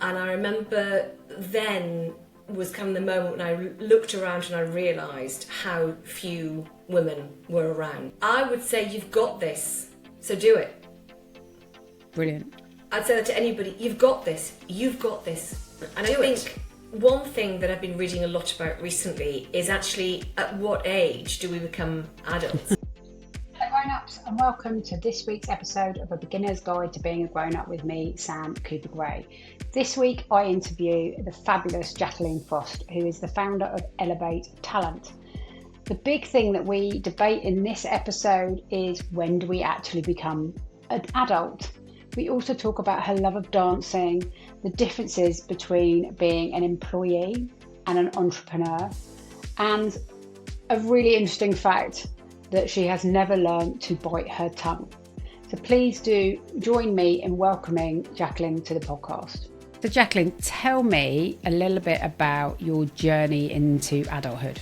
And I remember then was kind of the moment when I looked around and I realised how few women were around. I would say, you've got this, so do it. Brilliant. I'd say that to anybody, you've got this, you've got this. And I think one thing that I've been reading a lot about recently is actually, at what age do we become adults? Hello grown-ups, and welcome to this week's episode of A Beginner's Guide to Being a Grown-Up with me, Sam Cooper-Gray. This week I interview the fabulous Jacqueline Frost, who is the founder of Elevate Talent. The big thing that we debate in this episode is, when do we actually become an adult? We also talk about her love of dancing, the differences between being an employee and an entrepreneur, and a really interesting fact that she has never learned to bite her tongue. So please do join me in welcoming Jacqueline to the podcast. So Jacqueline, tell me a little bit about your journey into adulthood.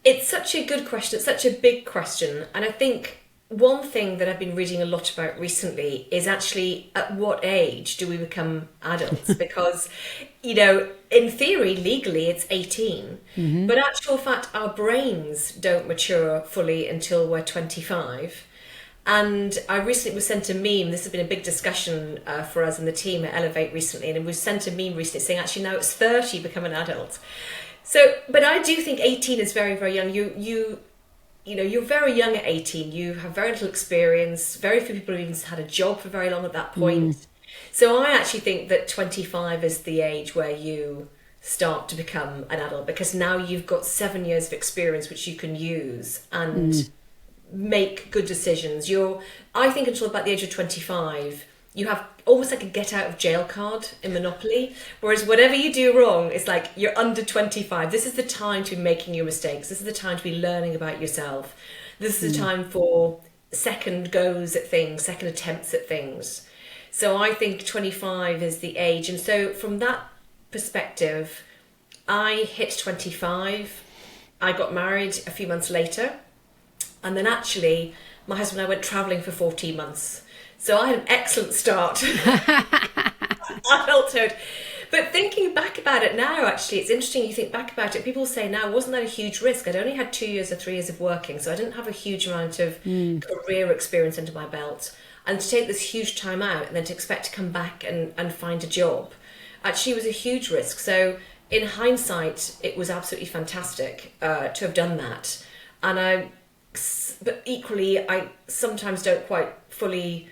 It's such a good question. It's such a big question. And I think one thing that I've been reading a lot about recently is actually, at what age do we become adults? Because, in theory, legally it's 18, but actual fact, our brains don't mature fully until we're 25. And I recently was sent a meme. This has been a big discussion for us and the team at Elevate recently, and we sent a meme recently saying, actually, now it's 30, become an adult. So, but I do think 18 is very, very young. You're very young at 18. You have very little experience. Very few people have even had a job for very long at that point. So I actually think that 25 is the age where you start to become an adult, because now you've got 7 years of experience which you can use and make good decisions. I think until about the age of 25, you have almost like a get out of jail card in Monopoly, whereas whatever you do wrong, it's like you're under 25. This is the time to be making your mistakes. This is the time to be learning about yourself. This is the time for second goes at things, second attempts at things. So I think 25 is the age. And so from that perspective, I hit 25. I got married a few months later. And then actually, my husband and I went travelling for 14 months. So I had an excellent start to adulthood. But thinking back about it now, actually, it's interesting you think back about it. People say now, wasn't that a huge risk? I'd only had 2 years or 3 years of working, so I didn't have a huge amount of career experience under my belt. And to take this huge time out and then to expect to come back and find a job, actually was a huge risk. So in hindsight, it was absolutely fantastic to have done that. But equally, I sometimes don't quite fully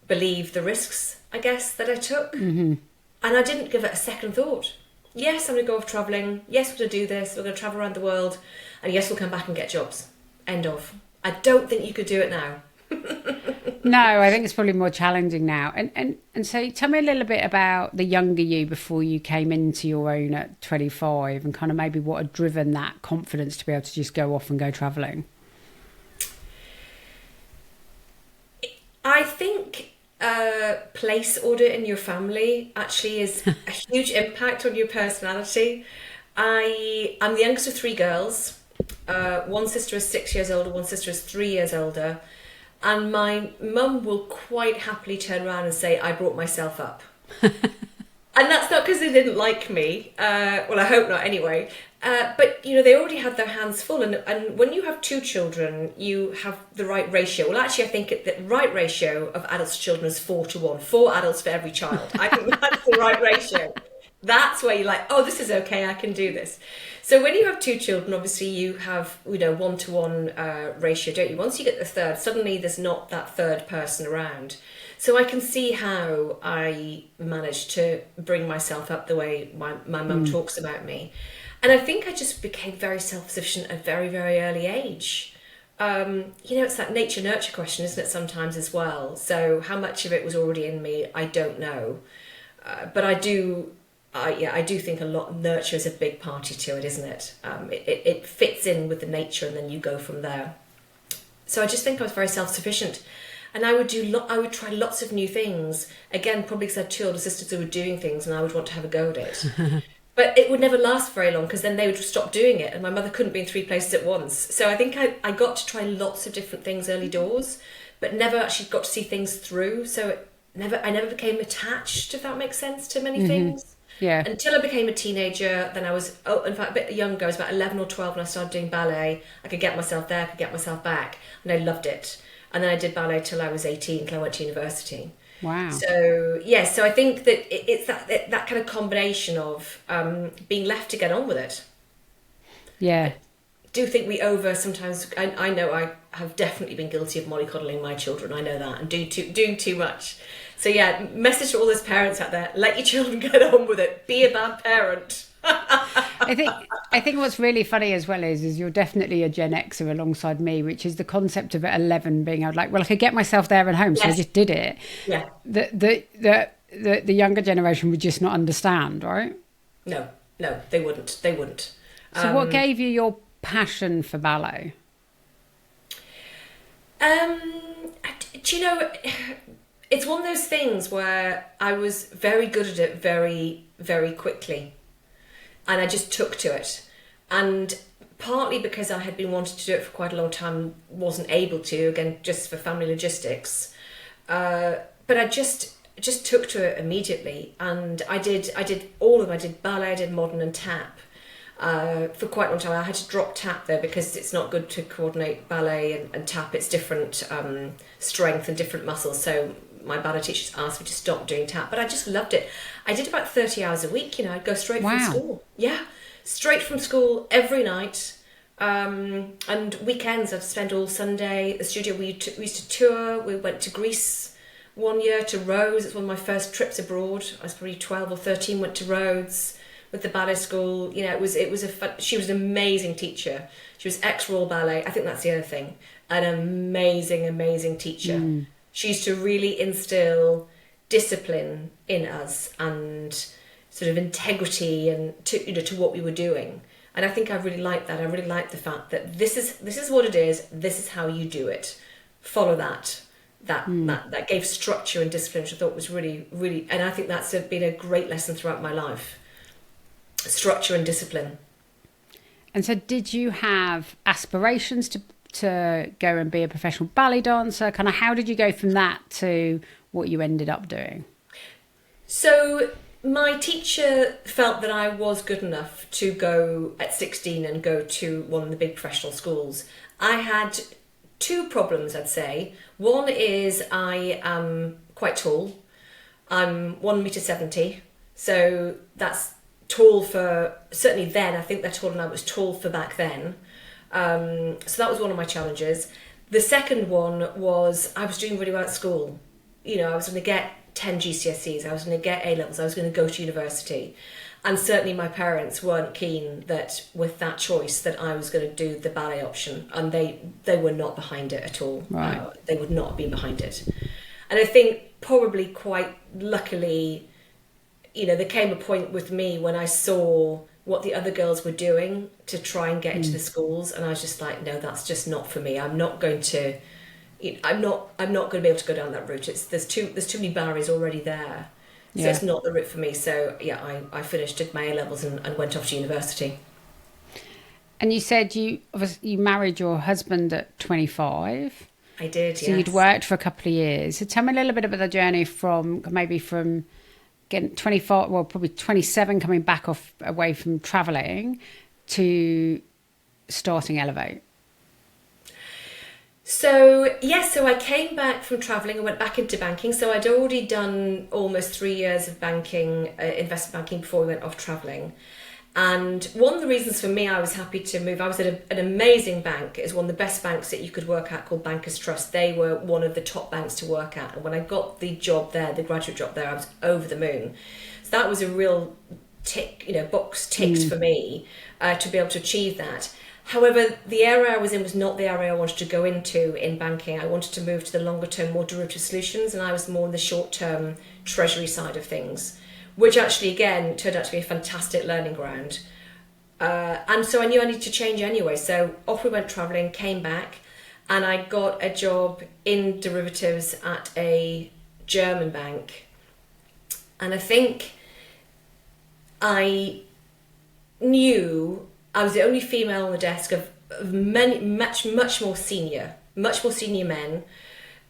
believe the risks, I guess, that I took. And I didn't give it a second thought. Yes, I'm going to go off travelling. Yes, we're going to do this. We're going to travel around the world. And yes, we'll come back and get jobs. End of. I don't think you could do it now. No, I think it's probably more challenging now. And so tell me a little bit about the younger you before you came into your own at 25, and kind of maybe what had driven that confidence to be able to just go off and go travelling. I think place order in your family actually is a huge impact on your personality. I'm the youngest of 3 girls. One sister is 6 years older, one sister is 3 years older. And my mum will quite happily turn around and say, I brought myself up. And that's not because they didn't like me. Well, I hope not anyway. But, they already had their hands full. And when you have 2 children, you have the right ratio. Well, actually, I think the right ratio of adults to children is 4-1. 4 adults for every child. I think that's the right ratio. That's where you're like, oh, this is okay, I can do this. So when you have 2 children, obviously you have, 1-to-1 ratio, don't you? Once you get the third, suddenly there's not that third person around. So I can see how I managed to bring myself up the way my mum talks about me. And I think I just became very self-sufficient at a very, very early age. It's that nature-nurture question, isn't it, sometimes as well? So how much of it was already in me, I don't know. But I do think a lot nurture is a big party to it, isn't it? It fits in with the nature, and then you go from there. So I just think I was very self-sufficient. And I would try lots of new things. Again, probably because I had 2 older sisters who were doing things, and I would want to have a go at it. But it would never last very long, because then they would stop doing it, and my mother couldn't be in 3 places at once. So I think I got to try lots of different things early doors, but never actually got to see things through. So I never became attached, if that makes sense, to many things. Yeah. Until I became a teenager. Then I was, in fact, a bit younger. I was about 11 or 12 when I started doing ballet. I could get myself there, I could get myself back, and I loved it. And then I did ballet till I was 18, till I went to university. Wow. So yes, so I think that it's that kind of combination of being left to get on with it. Yeah. I do think we sometimes. I know I have definitely been guilty of mollycoddling my children. I know that, and doing too much. So yeah, message to all those parents out there: let your children get on with it. Be a bad parent. I think what's really funny as well is you're definitely a Gen Xer alongside me, which is the concept of at 11 being like, well, I could get myself there and home, so I just did it. Yeah. The younger generation would just not understand, right? No, they wouldn't. They wouldn't. So what gave you your passion for ballet? Do you know, it's one of those things where I was very good at it very, very quickly. And I just took to it. And partly because I had been wanting to do it for quite a long time, wasn't able to, again, just for family logistics. But I just took to it immediately. And I did all of them. I did ballet, I did modern and tap. For quite a long time. I had to drop tap though, because it's not good to coordinate ballet and tap. It's different strength and different muscles. So my ballet teachers asked me to stop doing tap, but I just loved it. I did about 30 hours a week, I'd go straight from school. Yeah, straight from school every night. And weekends, I'd spend all Sunday. The studio, we used to tour. We went to Greece one year, to Rhodes. It's one of my first trips abroad. I was probably 12 or 13, went to Rhodes with the ballet school. She was an amazing teacher. She was ex-Royal Ballet. I think that's the other thing. An amazing teacher. She used to really instill discipline in us and sort of integrity and to what we were doing. And I think I really liked that. I really liked the fact that this is what it is. This is how you do it. Follow that. That gave structure and discipline, which I thought was really, really. And I think that's been a great lesson throughout my life. Structure and discipline. And so, did you have aspirations to go and be a professional ballet dancer? Kind of, how did you go from that to what you ended up doing? So my teacher felt that I was good enough to go at 16 and go to one of the big professional schools. I had two problems, I'd say. One is I am quite tall. I'm 1.70 m, so that's tall for, certainly then, I think they're taller than I was tall for back then. So that was one of my challenges. The second one was I was doing really well at school. I was going to get 10 GCSEs, I was going to get A-levels, I was going to go to university. And certainly my parents weren't keen that with that choice that I was going to do the ballet option. And they were not behind it at all. Right. They would not have been behind it. And I think probably quite luckily, there came a point with me when I saw what the other girls were doing to try and get into the schools, and I was just like, no, that's just not for me. I'm not going to be able to go down that route. There's too many barriers already there, so it's not the route for me. So yeah, I finished, did my A-levels and went off to university. And you said you married your husband at 25. I did. So you'd worked for a couple of years. So tell me a little bit about the journey from getting 25, well, probably 27, coming back away from travelling to starting Elevate. So I came back from travelling and went back into banking. So I'd already done almost 3 years of banking, investment banking, before we went off travelling. And one of the reasons for me I was happy to move, I was at an amazing bank. It's one of the best banks that you could work at, called Bankers Trust. They were one of the top banks to work at. And when I got the job there, the graduate job there, I was over the moon. So that was a real tick, box ticked for me to be able to achieve that. However, the area I was in was not the area I wanted to go into in banking. I wanted to move to the longer term, more derivative solutions, and I was more on the short term treasury side of things, which actually, again, turned out to be a fantastic learning ground. And so I knew I needed to change anyway. So off we went travelling, came back, and I got a job in derivatives at a German bank. And I think I knew I was the only female on the desk of many, much more senior men.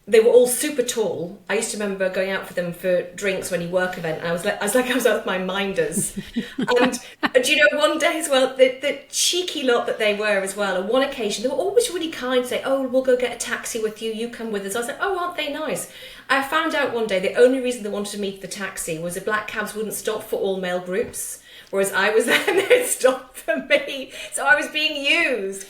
they were all super tall. I used to remember going out for them for drinks or any work event, and I was like I was out with my minders. And you know, one day as well, the cheeky lot that they were as well. On one occasion, they were always really kind, say, "Oh, we'll go get a taxi with you. You come with us." I was like, "Oh, aren't they nice?" I found out one day the only reason they wanted me for the taxi was the black cabs wouldn't stop for all male groups. Whereas I was there and they'd stop for me. So I was being used.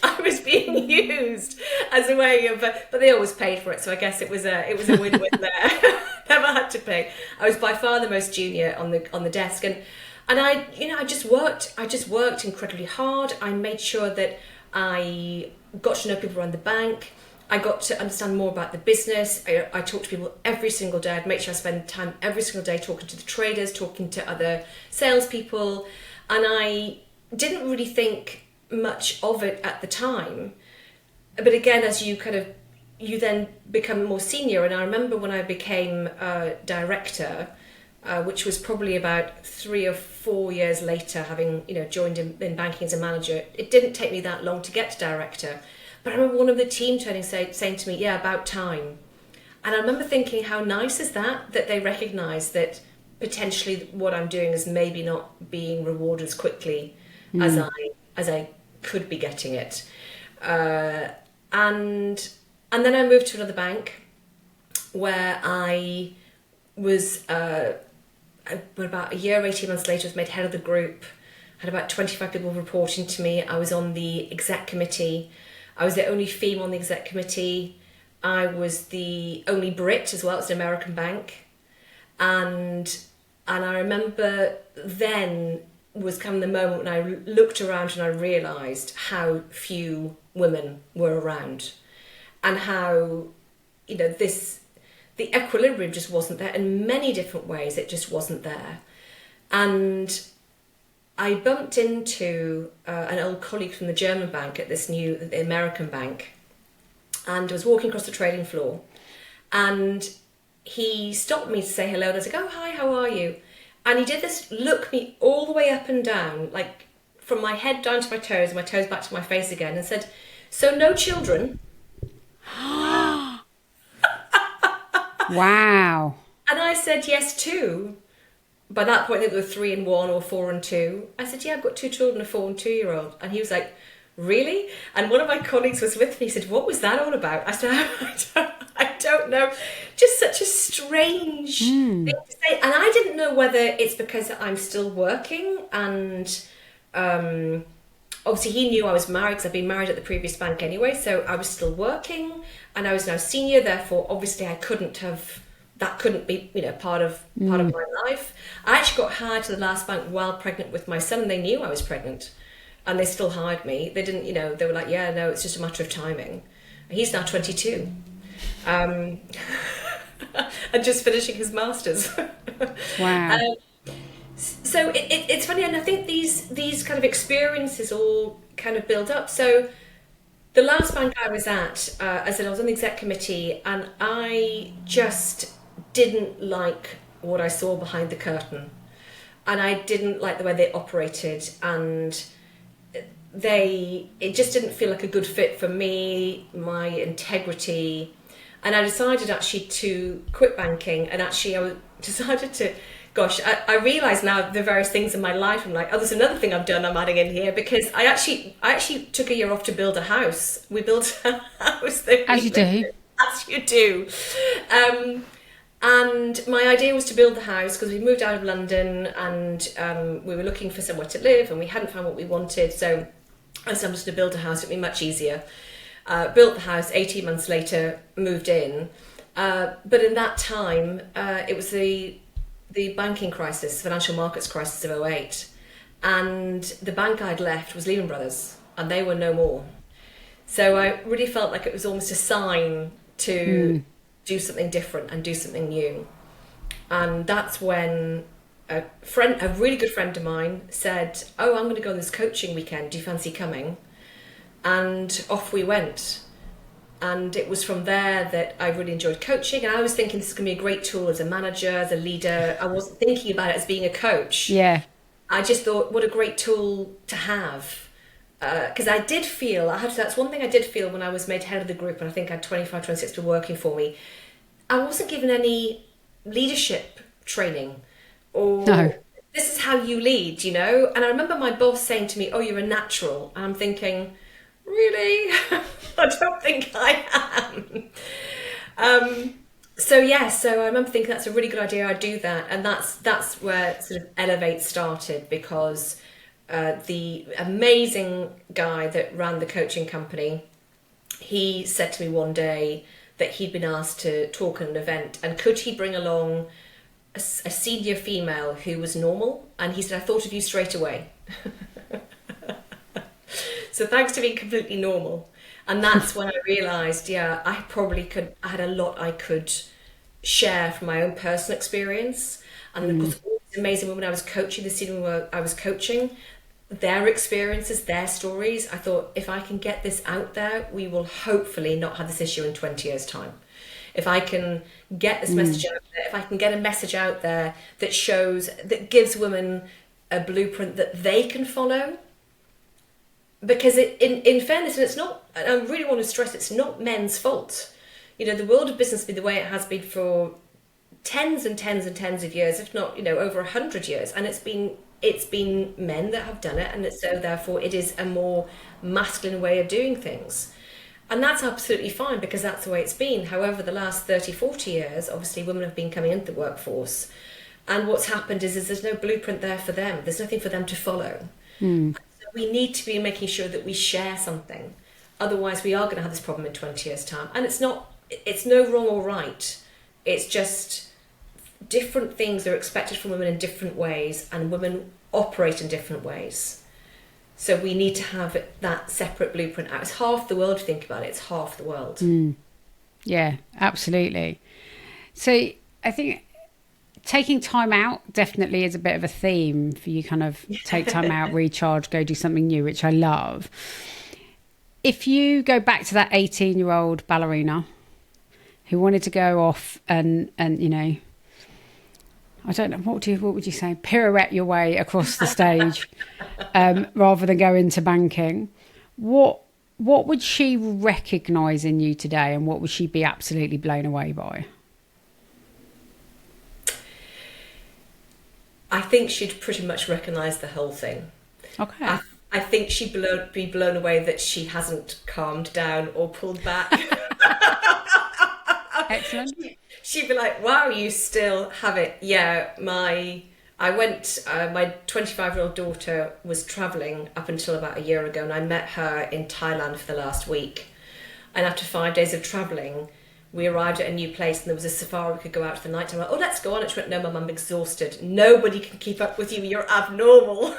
As a way of, but they always paid for it. So I guess it was a win-win there. Never had to pay. I was by far the most junior on the desk. And I just worked incredibly hard. I made sure that I got to know people around the bank. I got to understand more about the business. I talked to people every single day. I'd make sure I spend time every single day talking to the traders, talking to other salespeople. And I didn't really think much of it at the time. But again, as you then become more senior. And I remember when I became a director, which was probably about 3 or 4 years later, having joined in banking as a manager. It didn't take me that long to get to director. But I remember one of the team saying to me, "Yeah, about time." And I remember thinking, how nice is that they recognise that potentially what I'm doing is maybe not being rewarded as quickly as I could be getting it. And then I moved to another bank where I was about a year, 18 months later, I was made head of the group. Had about 25 people reporting to me. I was on the exec committee. I was the only female on the exec committee. I was the only Brit as well. It's an American bank. And I remember then was kind of the moment when I looked around and I realised how few women were around. And how, the equilibrium just wasn't there. In many different ways, it just wasn't there. And I bumped into an old colleague from the German bank at the American bank, and was walking across the trading floor, and he stopped me to say hello, and I was like, "Oh, hi, how are you?" And he did this, look me all the way up and down, like from my head down to my toes, and my toes back to my face again, and said, "So no children?" Wow. And I said, "Yes, two." By that point, I think there were 3 and 1 or 4 and 2. I said, "Yeah, I've got 2 children, a 4 and 2-year-old." And he was like, "Really?" And one of my colleagues was with me. He said, "What was that all about?" I said, I don't know. Just such a strange thing to say. And I didn't know whether it's because I'm still working. And obviously he knew I was married because I'd been married at the previous bank anyway. So I was still working and I was now senior. Therefore, obviously that couldn't be, part of my life. I actually got hired to the last bank while pregnant with my son, and they knew I was pregnant, and they still hired me. They didn't, they were like, "Yeah, no, it's just a matter of timing." He's now 22, and just finishing his masters. Wow. So it's funny, and I think these kind of experiences all kind of build up. So the last bank I was at, I said I was on the exec committee, and I just didn't like what I saw behind the curtain, and I didn't like the way they operated, and it just didn't feel like a good fit for me, my integrity, and I decided actually to quit banking. And actually I decided to, I realise now the various things in my life. I'm like, oh, there's another thing I've done I'm adding in here, because I actually took a year off to build a house. We built a house. As you do. As you do. And my idea was to build the house because we moved out of London, and we were looking for somewhere to live, and we hadn't found what we wanted. So I said, I'm just going to build a house. It'd be much easier. Built the house. 18 months later, moved in. But in that time, it was the banking crisis, financial markets crisis of '08. And the bank I'd left was Lehman Brothers, and they were no more. So I really felt like it was almost a sign to do something different and do something new. And that's when a really good friend of mine said, "Oh, I'm going to go on this coaching weekend. Do you fancy coming?" And off we went. And it was from there that I really enjoyed coaching. And I was thinking this is going to be a great tool as a manager, as a leader. I wasn't thinking about it as being a coach. Yeah. I just thought, what a great tool to have. because I did feel, that's one thing I did feel when I was made head of the group, and I think I had 25, 26 people working for me. I wasn't given any leadership training or No. this is how you lead, you know? And I remember my boss saying to me, oh, you're a natural. And I'm thinking, really? I don't think I am. So I remember thinking that's a really good idea. I'd do that. And that's where sort of Elevate started, because the amazing guy that ran the coaching company, he said to me one day that he'd been asked to talk at an event, and could he bring along a senior female who was normal? And he said, I thought of you straight away. So thanks to being completely normal. And that's when I realised, I had a lot I could share from my own personal experience. And of course, all these amazing women I was coaching, the senior women I was coaching, their experiences, their stories. I thought, if I can get this out there, we will hopefully not have this issue in 20 years' time. If I can get this message out there, if I can get a message out there that gives women a blueprint that they can follow. Because in fairness, and it's not, and I really want to stress, it's not men's fault. You know, the world of business has been the way it has been for tens and tens and tens of years, if not, over 100 years. And it's been men that have done it, and so therefore it is a more masculine way of doing things. And that's absolutely fine, because that's the way it's been. However, the last 30, 40 years, obviously women have been coming into the workforce. And what's happened is there's no blueprint there for them. There's nothing for them to follow. So we need to be making sure that we share something. Otherwise, we are going to have this problem in 20 years' time. And it's no wrong or right. It's just different things are expected from women in different ways, and women operate in different ways. So we need to have that separate blueprint out. It's half the world, if you think about it. It's half the world. Yeah, absolutely. So I think taking time out definitely is a bit of a theme for you. Kind of take time out, recharge, go do something new, which I love. If you go back to that 18-year-old ballerina who wanted to go off and I don't know, what would you say? Pirouette your way across the stage, rather than go into banking. What would she recognise in you today, and what would she be absolutely blown away by? I think she'd pretty much recognise the whole thing. Okay. I think she'd be blown away that she hasn't calmed down or pulled back. Excellent. She'd be like, wow, you still have it. Yeah, my 25-year-old daughter was travelling up until about a year ago, and I met her in Thailand for the last week. And after 5 days of travelling, we arrived at a new place, and there was a safari we could go out to the night. I'm like, oh, let's go on. And she went, no, Mum, I'm exhausted. Nobody can keep up with you. You're abnormal.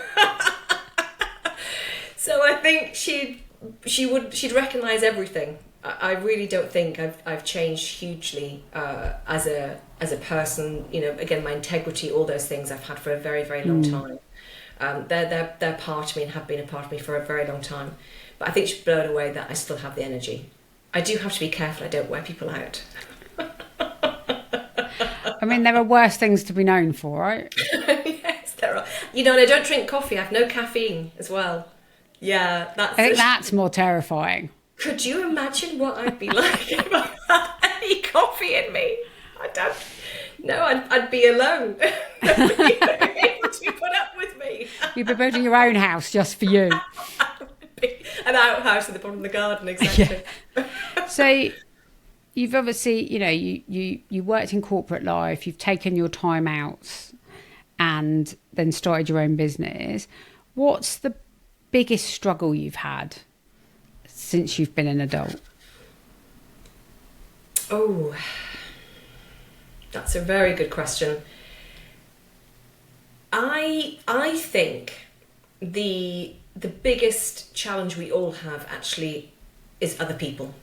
So I think she'd recognise everything. I really don't think I've changed hugely as a person. Again, my integrity, all those things I've had for a very, very long time. They're part of me and have been a part of me for a very long time. But I think she's blown away that I still have the energy. I do have to be careful I don't wear people out. I mean, there are worse things to be known for, right? Yes, there are. And I don't drink coffee. I have no caffeine as well. Yeah, I think that's more terrifying. Could you imagine what I'd be like if I had any coffee in me? I'd be alone. Nobody would be able to put up with me. You'd be building your own house just for you. An outhouse at the bottom of the garden, exactly. Yeah. So you've obviously, you worked in corporate life, you've taken your time out and then started your own business. What's the biggest struggle you've had since you've been an adult? Oh, that's a very good question. I think the biggest challenge we all have actually is other people.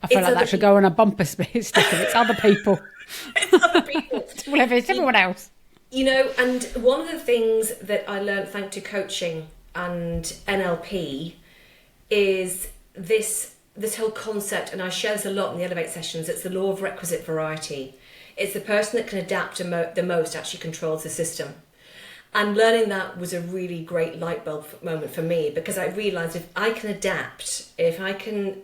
I feel like that should go on a bumper sticker. It's other people. It's other people. It's everyone else. And one of the things that I learned thanks to coaching and NLP is this whole concept, and I share this a lot in the Elevate sessions. It's the law of requisite variety. It's the person that can adapt the most actually controls the system. And learning that was a really great light bulb moment for me, because I realised if I can adapt, if I can,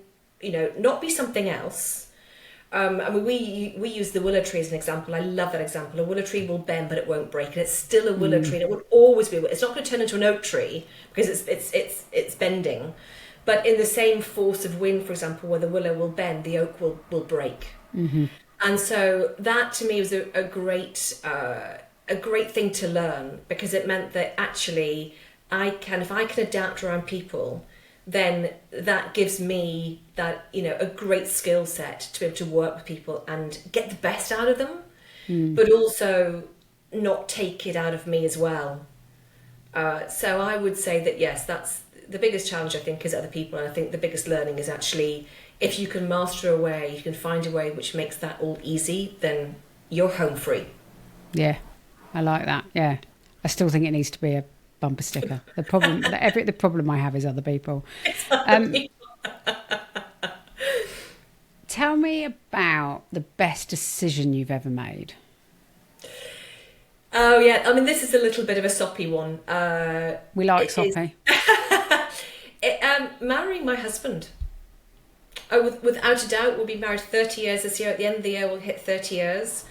not be something else. I mean, we use the willow tree as an example. I love that example. A willow tree will bend, but it won't break, and it's still a willow tree, and it will always be. It's not going to turn into an oak tree because it's bending. But in the same force of wind, for example, where the willow will bend, the oak will break. Mm-hmm. And so that to me was a great thing to learn, because it meant that actually if I can adapt around people, then that gives me that, a great skill set to be able to work with people and get the best out of them, but also not take it out of me as well. So I would say that, yes, that's the biggest challenge, I think, is other people. And I think the biggest learning is actually, if you can master a way, you can find a way which makes that all easy, then you're home free. Yeah, I like that. Yeah. I still think it needs to be a bumper sticker. The problem I have is other people. Tell me about the best decision you've ever made. Oh yeah, I mean, this is a little bit of a soppy one. We like soppy. Marrying my husband. Without a doubt, we'll be married 30 years this year. At the end of the year, we'll hit 30 years.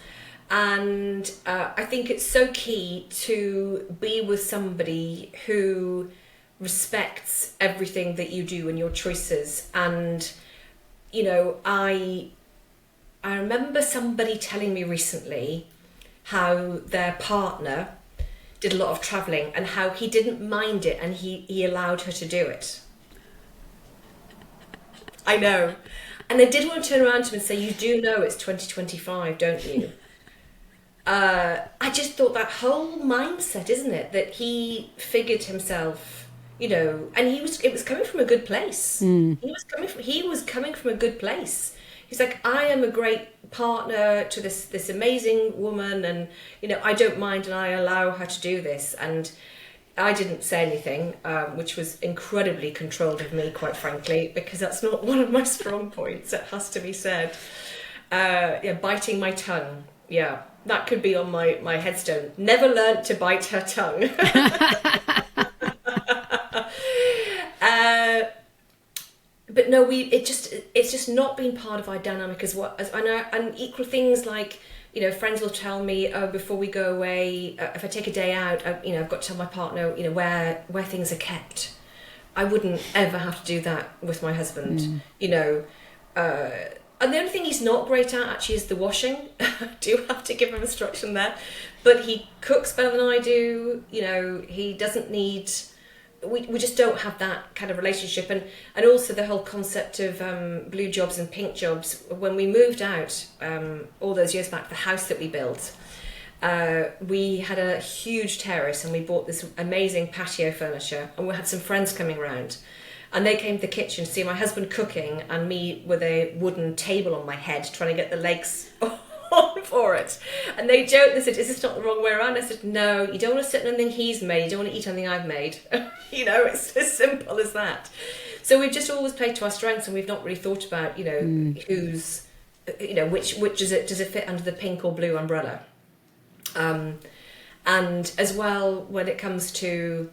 And I think it's so key to be with somebody who respects everything that you do and your choices. And, I remember somebody telling me recently how their partner did a lot of travelling and how he didn't mind it and he allowed her to do it. I know. And I did want to turn around to him and say, you do know it's 2025, don't you? I just thought that whole mindset, isn't it? That he figured himself, and it was coming from a good place. He was coming from a good place. He's like, I am a great partner to this amazing woman, and, I don't mind, and I allow her to do this. And I didn't say anything, which was incredibly controlled of me, quite frankly, because that's not one of my strong points. It has to be said. Biting my tongue. Yeah, that could be on my headstone. Never learnt to bite her tongue. But no, it's just not been part of our dynamic as well. And equal things like, friends will tell me, before we go away, if I take a day out, I've got to tell my partner, where things are kept. I wouldn't ever have to do that with my husband, And the only thing he's not great at actually is the washing. I do have to give him instruction there. But he cooks better than I do. He doesn't need... We just don't have that kind of relationship. And also the whole concept of blue jobs and pink jobs. When we moved out all those years back, the house that we built, we had a huge terrace and we bought this amazing patio furniture, and we had some friends coming around. And they came to the kitchen to see my husband cooking and me with a wooden table on my head trying to get the legs on for it. And they joked, they said, is this not the wrong way around? I said, no, you don't want to sit on anything he's made, you don't want to eat anything I've made. It's as simple as that. So we've just always played to our strengths, and we've not really thought about, who's, which does it fit under the pink or blue umbrella. And as well, when it comes to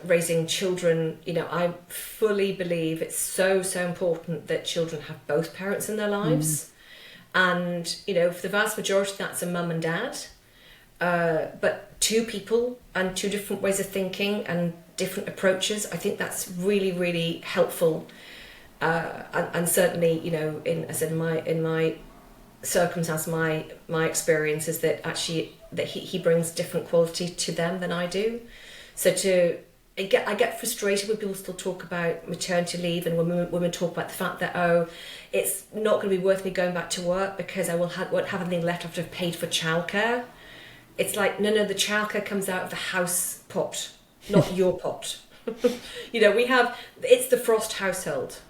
raising children, I fully believe it's so important that children have both parents in their lives. And for the vast majority that's a mum and dad, but two people and two different ways of thinking and different approaches, I think that's really, really helpful. And certainly, in my circumstance, my experience is that actually that he brings different quality to them than I do. So I get frustrated when people still talk about maternity leave, and when women talk about the fact that, it's not going to be worth me going back to work because I won't have anything left after I've paid for childcare. It's like, no, the childcare comes out of the house pot, not your pot. It's the Frost household,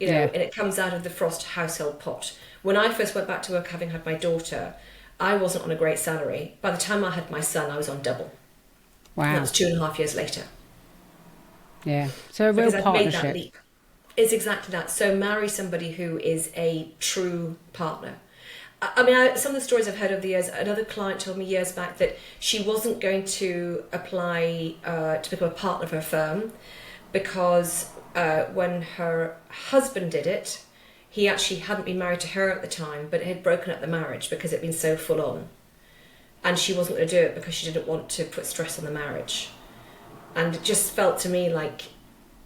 and it comes out of the Frost household pot. When I first went back to work, having had my daughter, I wasn't on a great salary. By the time I had my son, I was on double. Wow. And that was 2.5 years later. Yeah. So a real because partnership. I've made that leap. It's exactly that. So marry somebody who is a true partner. some of the stories I've heard over the years, another client told me years back that she wasn't going to apply to become a partner of her firm because when her husband did it, he actually hadn't been married to her at the time, but had broken up the marriage because it had been so full on. And she wasn't going to do it because she didn't want to put stress on the marriage. And it just felt to me like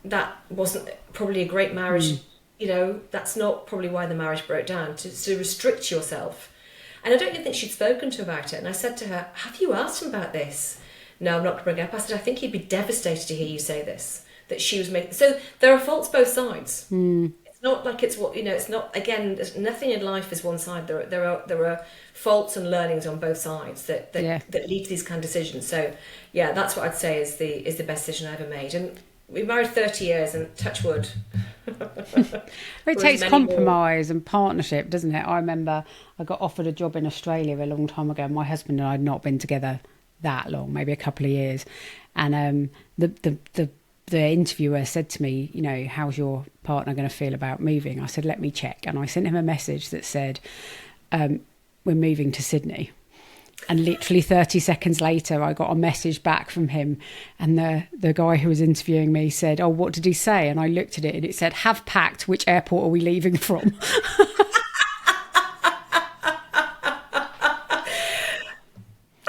that wasn't probably a great marriage. You know, that's not probably why the marriage broke down, to restrict yourself. And I don't even think she'd spoken to her about it. And I said to her, have you asked him about this? No, I'm not going to bring it up. I said, I think he'd be devastated to hear you say this, that she was making... So there are faults both sides. It's not like it's what, you know, it's not, again, there's nothing in life is one side. There are faults and learnings on both sides that lead to these kind of decisions. So yeah, that's what I'd say is the best decision I ever made. And we married 30 years and touch wood. It takes compromise and partnership, doesn't it? I remember I got offered a job in Australia a long time ago. My husband and I had not been together that long, maybe a couple of years. And the interviewer said to me, you know, how's your partner going to feel about moving? I said, let me check. And I sent him a message that said, we're moving to Sydney. And literally 30 seconds later, I got a message back from him. And the guy who was interviewing me said, oh, what did he say? And I looked at it and it said, have packed, which airport are we leaving from?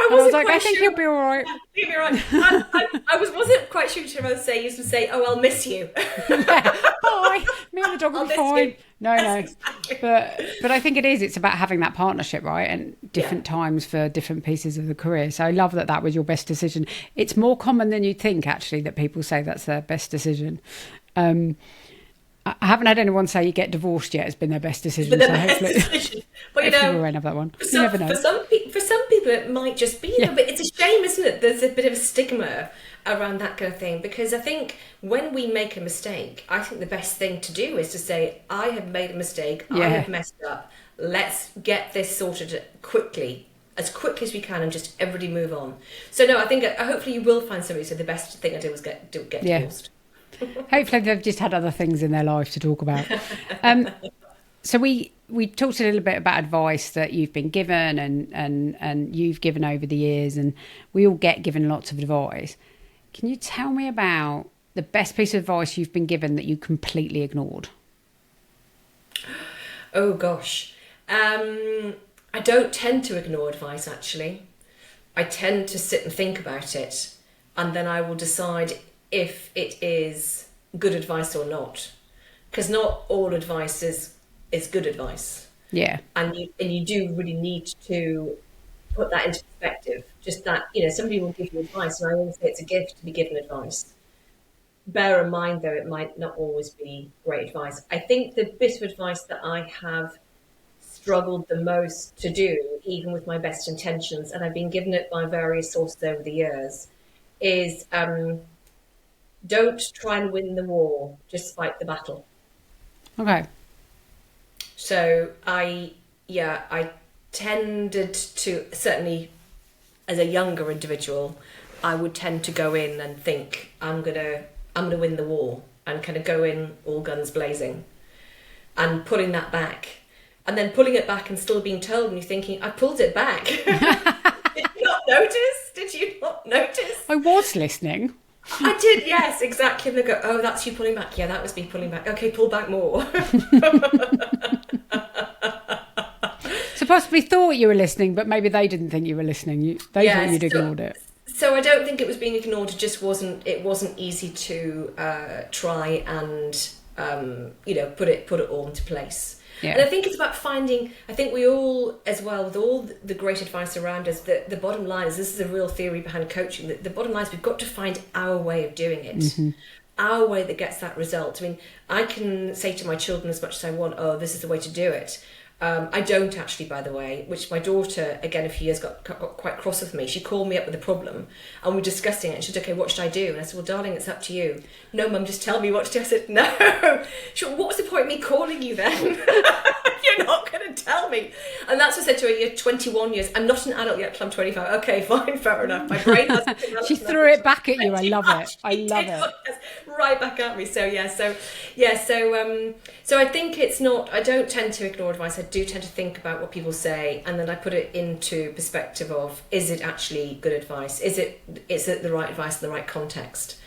I was like, I think he'll be all right. He'll be all right. I wasn't quite sure to say, used to say, oh, I'll miss you. Yeah. Bye. Me and the dog will be fine. No. Exactly. But I think it is. It's about having that partnership, right? And different times for different pieces of the career. So I love that was your best decision. It's more common than you'd think, actually, that people say that's their best decision. I haven't had anyone say you get divorced yet has been their best decision. So hopefully, but you know, we won't have that one. You never know. For some people, it might just be. But it's a shame, isn't it? There's a bit of a stigma around that kind of thing, because I think when we make a mistake, I think the best thing to do is to say, I have made a mistake. I have messed up. Let's get this sorted as quickly as we can, and just everybody move on. So no, I think hopefully you will find somebody who said the best thing I did was get divorced. Hopefully they've just had other things in their life to talk about. So we talked a little bit about advice that you've been given and you've given over the years, and we all get given lots of advice. Can you tell me about the best piece of advice you've been given that you completely ignored? Oh gosh. I don't tend to ignore advice, actually. I tend to sit and think about it, and then I will decide if it is good advice or not, because not all advice is good advice. Yeah, and you do really need to put that into perspective. Just that, you know, somebody will give you advice, and I always say it's a gift to be given advice. Bear in mind, though, it might not always be great advice. I think the bit of advice that I have struggled the most to do, even with my best intentions, and I've been given it by various sources over the years, is don't try and win the war, just fight the battle. Okay. So I tended to, certainly as a younger individual, I would tend to go in and think I'm gonna win the war, and kind of go in all guns blazing, and pulling that back, and then pulling it back and still being told, and you're thinking, I pulled it back. Did you not notice? Did you not notice? I was listening. I did, yes, exactly. And they go, oh, that's you pulling back. Yeah, that was me pulling back. Okay, pull back more. So possibly thought you were listening, but maybe they didn't think you were lining. They thought you'd ignored it. So I don't think it was being ignored. It just wasn't easy to try and put it all into place. Yeah. And I think it's about finding, I think we all, as well, with all the great advice around us, the bottom line is, this is a real theory behind coaching, the bottom line is we've got to find our way of doing it, our way that gets that result. I mean, I can say to my children as much as I want, oh, this is the way to do it. I don't actually, by the way, which my daughter, again, a few years got quite cross with me. She called me up with a problem and we're discussing it, and she said, okay, what should I do? And I said, well, darling, it's up to you. No, Mum, just tell me what to do. I said, no. She went, what's the point of me calling you then? You're not going to tell me. And that's what I said to her, you're 21 years. I'm not an adult yet till I'm 25. Okay, fine, fair enough. My brain hasn't developed She enough. threw it back at you. I love it. I She love did, it. right back at me. So I think it's not, I don't tend to ignore advice. I do tend to think about what people say, and then I put it into perspective of, is it actually good advice? Is it the right advice in the right context?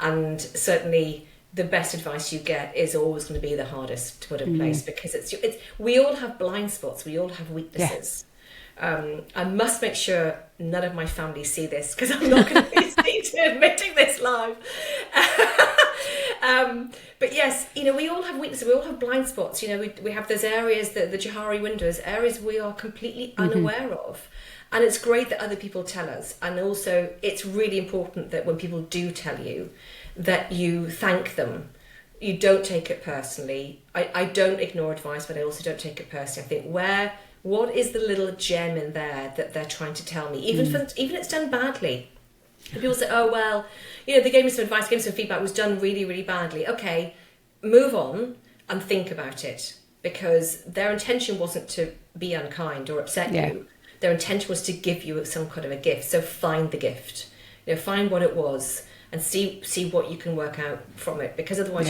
And certainly the best advice you get is always going to be the hardest to put in place, because it's we all have blind spots, we all have weaknesses. I must make sure none of my family see this, because I'm not going to be seen to admitting this live. But yes, we all have weaknesses, we all have blind spots. We have those areas, that the Johari windows, areas we are completely unaware of. And it's great that other people tell us. And also, it's really important that when people do tell you, that you thank them. You don't take it personally. I don't ignore advice, but I also don't take it personally. I think, what is the little gem in there that they're trying to tell me? Even if it's done badly. And people say, oh, well, they gave me some advice, gave me some feedback, it was done really, really badly. Okay, move on and think about it, because their intention wasn't to be unkind or upset you. Their intention was to give you some kind of a gift. So find the gift, find what it was, and see what you can work out from it. Because otherwise,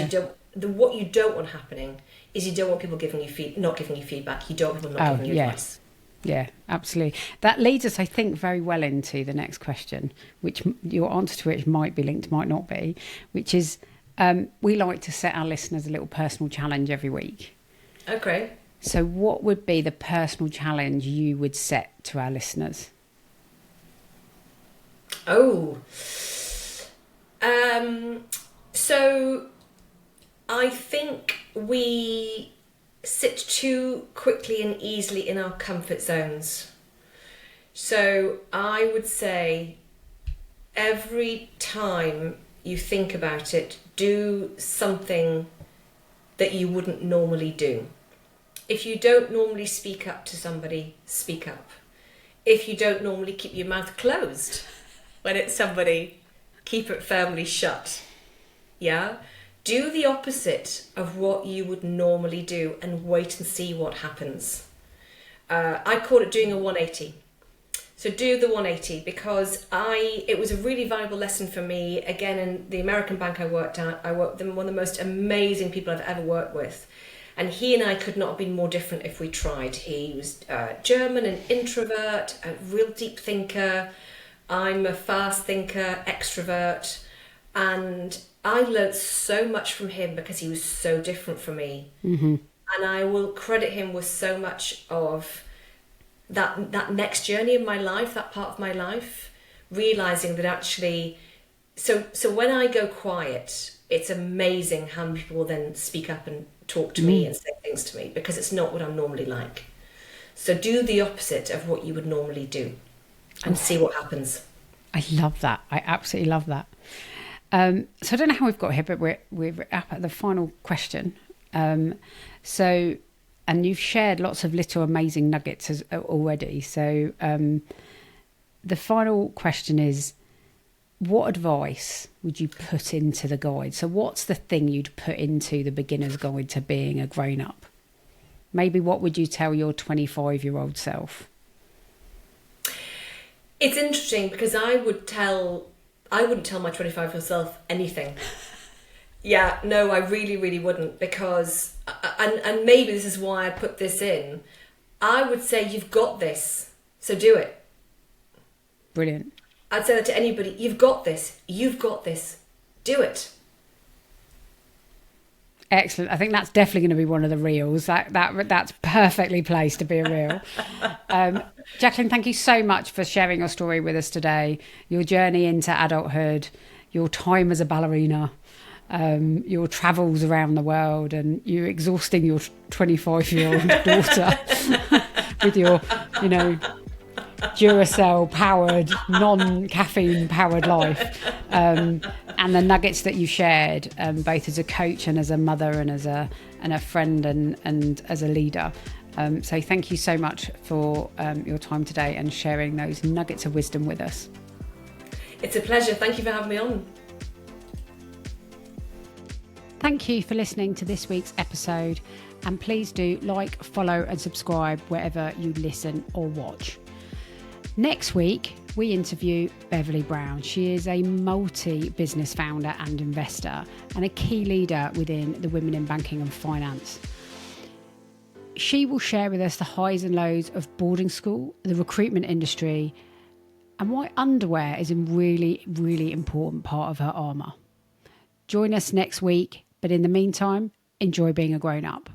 what you don't want happening is you don't want people not giving you feedback. You don't want people not giving you advice. Yeah, absolutely. That leads us, I think, very well into the next question, which your answer to which might be linked, might not be, which is, we like to set our listeners a little personal challenge every week. Okay. So what would be the personal challenge you would set to our listeners? Oh, so I think we sit too quickly and easily in our comfort zones. So I would say every time you think about it, do something that you wouldn't normally do. If you don't normally speak up to somebody, speak up. If you don't normally keep your mouth closed when it's somebody, keep it firmly shut. Yeah? Do the opposite of what you would normally do and wait and see what happens. I call it doing a 180. So do the 180, because it was a really valuable lesson for me. Again, in the American bank I worked at, I worked with one of the most amazing people I've ever worked with. And he and I could not have been more different if we tried. He was German, an introvert, a real deep thinker. I'm a fast thinker, extrovert. And I learned so much from him because he was so different from me. Mm-hmm. And I will credit him with so much of that next journey in my life, that part of my life, realising that actually, so when I go quiet, it's amazing how many people will then speak up and talk to me and say things to me, because it's not what I'm normally like. So do the opposite of what you would normally do and see what happens. I love that. I absolutely love that. So I don't know how we've got here, but we're up at the final question. And you've shared lots of little amazing nuggets already. So the final question is, what advice would you put into the guide? So what's the thing you'd put into the beginner's guide to being a grown-up? Maybe what would you tell your 25-year-old self? It's interesting, because I wouldn't tell my 25-year-old self anything. Yeah, no, I really, really wouldn't, because, and maybe this is why I put this in, I would say, you've got this, so do it. Brilliant. I'd say that to anybody, you've got this, do it. Excellent. I think that's definitely going to be one of the reels. That's perfectly placed to be a reel. Jacqueline, thank you so much for sharing your story with us today, your journey into adulthood, your time as a ballerina, your travels around the world, and you exhausting your 25-year-old daughter with your, Duracell powered, non-caffeine powered life, and the nuggets that you shared, both as a coach and as a mother and as a friend and as a leader. So thank you so much for your time today and sharing those nuggets of wisdom with us. It's a pleasure. Thank you for having me on. Thank you for listening to this week's episode. And please do like, follow and subscribe wherever you listen or watch. Next week, we interview Beverly Brown. She is a multi-business founder and investor and a key leader within the Women in Banking and Finance. She will share with us the highs and lows of boarding school, the recruitment industry, and why underwear is a really, really important part of her armour. Join us next week, but in the meantime, enjoy being a grown-up.